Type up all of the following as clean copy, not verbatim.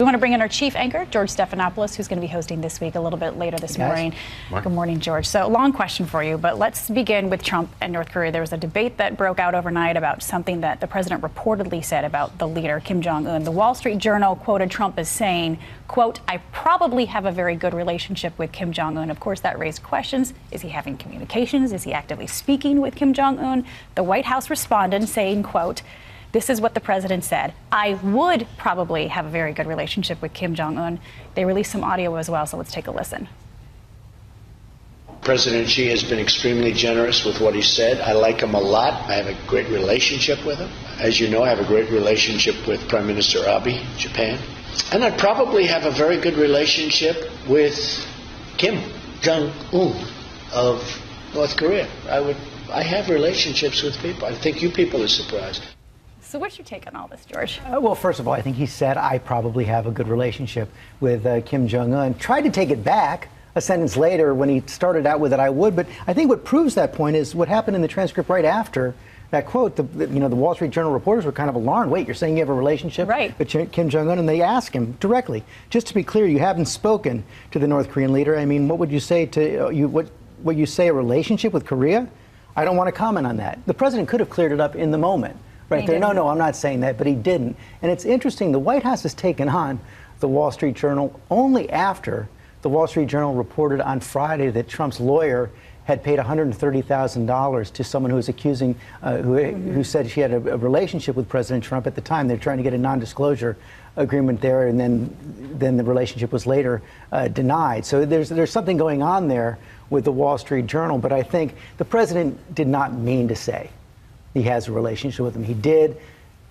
We want to bring in our chief anchor, George Stephanopoulos, who's going to be hosting this week a little bit later this morning. Good morning, George. So, long question for you, but let's begin with Trump and North Korea. There was a debate that broke out overnight about something that the president reportedly said about the leader, Kim Jong-un. The Wall Street Journal quoted Trump as saying, quote, "I probably have a very good relationship with Kim Jong-un." Of course, that raised questions. Is he having communications? Is he actively speaking with Kim Jong-un? The White House responded saying, quote, "This is what the president said. I would probably have a very good relationship with Kim Jong-un." They released some audio as well, so let's take a listen. President Xi has been extremely generous with what he said. I like him a lot. I have a great relationship with him. As you know, I have a great relationship with Prime Minister Abe, Japan. And I probably have a very good relationship with Kim Jong-un of North Korea. I have relationships with people. I think you people are surprised. So what's your take on all this, George? Well, first of all, I think he said, I probably have a good relationship with Kim Jong-un. Tried to take it back a sentence later when he started out with it, I would. But I think what proves that point is what happened in the transcript right after that quote. The Wall Street Journal reporters were kind of alarmed. Wait, you're saying you have a relationship with Kim Jong-un? And they asked him directly, just to be clear, you haven't spoken to the North Korean leader. I mean, what would you say to what you say a relationship with Korea? I don't want to comment on that. The president could have cleared it up in the moment. Right there. No, I'm not saying that, but he didn't. And it's interesting, the White House has taken on the Wall Street Journal only after the Wall Street Journal reported on Friday that Trump's lawyer had paid $130,000 to someone who was accusing, who said she had a relationship with President Trump at the time. They're trying to get a non-disclosure agreement there, and then the relationship was later denied. So there's something going on there with the Wall Street Journal, but I think the president did not mean to say he has a relationship with him. He did,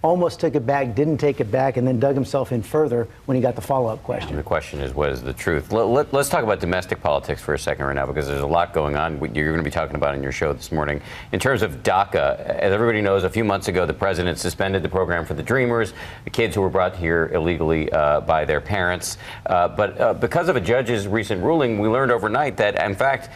almost took it back, didn't take it back, and then dug himself in further when he got the follow-up question. The question is, what is the truth? Let's talk about domestic politics for a second right now, because there's a lot going on. You're going to be talking about in your show this morning. In terms of DACA, as everybody knows, a few months ago, the president suspended the program for the Dreamers, the kids who were brought here illegally by their parents. But because of a judge's recent ruling, we learned overnight that, in fact,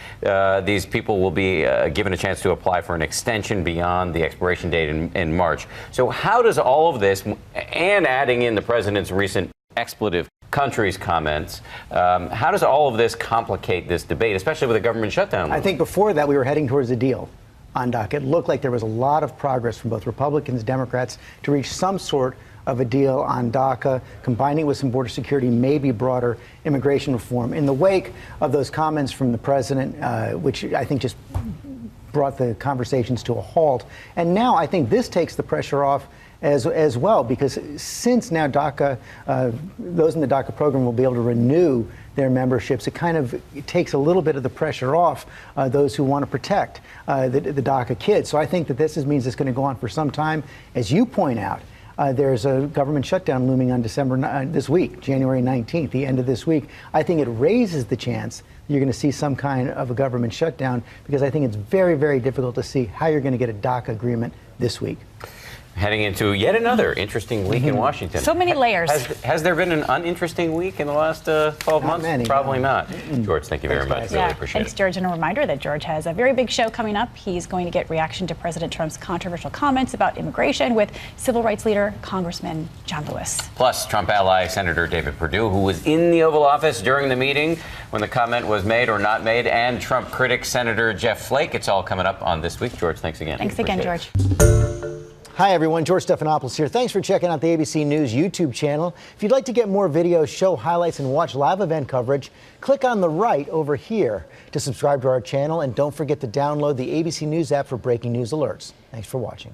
these people will be given a chance to apply for an extension beyond the expiration date in March. So how does all of this, and adding in the president's recent expletive countries comments, how does all of this complicate this debate, especially with a government shutdown? I think before that we were heading towards a deal on DACA. It looked like there was a lot of progress from both Republicans and Democrats to reach some sort of a deal on DACA, combining with some border security, maybe broader immigration reform. In the wake of those comments from the president, which I think just brought the conversations to a halt. And now I think this takes the pressure off as well, because since now DACA, those in the DACA program will be able to renew their memberships, it takes a little bit of the pressure off those who want to protect the DACA kids. So I think that this means it's going to go on for some time. As you point out, there's a government shutdown looming on this week, January 19th, the end of this week. I think it raises the chance you're going to see some kind of a government shutdown, because I think it's very, very difficult to see how you're going to get a DACA agreement this week. Heading into yet another interesting week in Washington. So many layers. Has there been an uninteresting week in the last 12 months? Many, Probably not. George, thank you very much. Really appreciate it. Thanks, George. And a reminder that George has a very big show coming up. He's going to get reaction to President Trump's controversial comments about immigration with civil rights leader, Congressman John Lewis. Plus, Trump ally Senator David Perdue, who was in the Oval Office during the meeting when the comment was made or not made, and Trump critic Senator Jeff Flake. It's all coming up on This Week. George, thanks again. Thanks again, George. Hi, everyone. George Stephanopoulos here. Thanks for checking out the ABC News YouTube channel. If you'd like to get more videos, show highlights, and watch live event coverage, click on the right over here to subscribe to our channel. And don't forget to download the ABC News app for breaking news alerts. Thanks for watching.